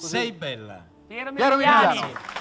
Sei bella. Piero Piero Meridiani. Meridiani.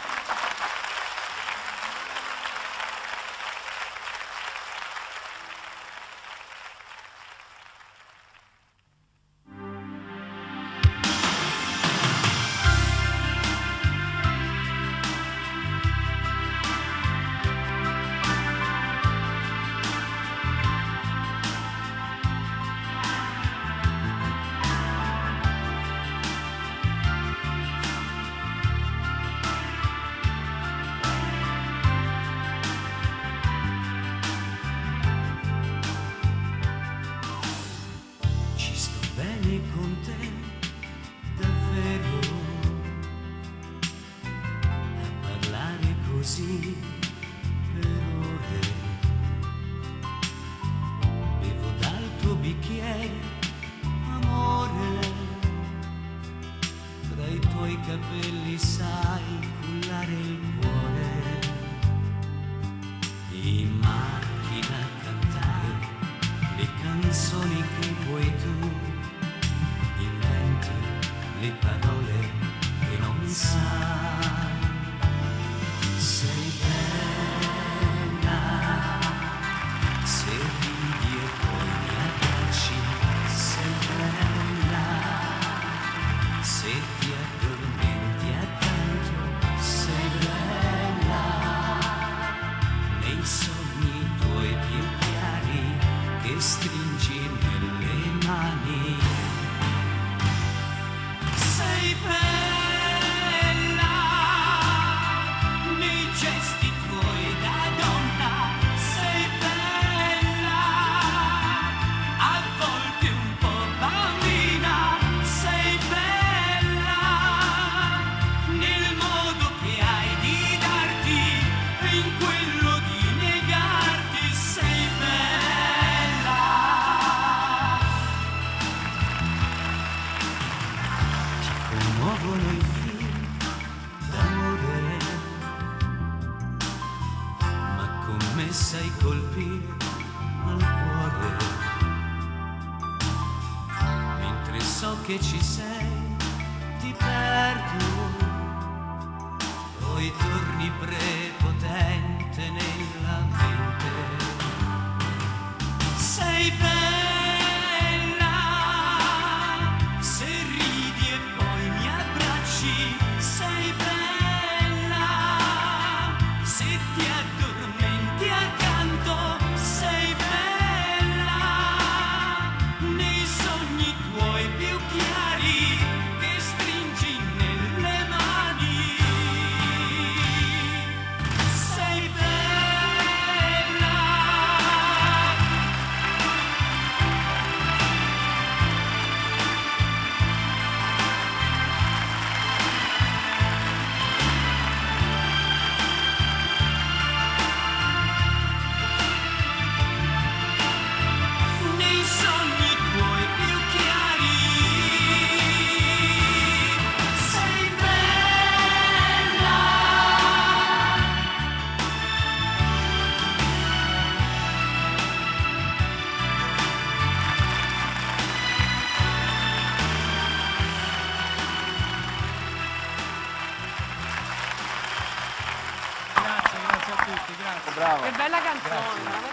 Ci sto bene con te, davvero, a parlare così per ore. Bevo dal tuo bicchiere, amore, tra i tuoi capelli sai cullare il cuore. In macchina a cantare le canzoni che vuoi tu, inventi le parole che non sai. Sei bella, se ridi e poi mi abbracci. Sei bella, se ti addormenti accanto. Sei bella, nei sogni tuoi più chiari che stringi nelle mani. Sei bella, nei gesti tuoi da donna. Sei bella, a volte un po' bambina. Sei bella, nel modo che hai di darti e in quello di negarti. Sei bella. Ti commuovono i film d'amore, ma con me sai colpire al cuore. Mentre so che ci sei, ti perdo, poi torni prepotente nella mente. Sei bella, se ridi e poi mi abbracci. Sei bella, se ti addormenti accanto. Sei bella, nei sogni tuoi più chiari che stringi nelle mani. Sei bella. Nei sogni tuoi più chiari. Sei bella. Grazie a tutti, grazie. Bravo. Che bella canzone.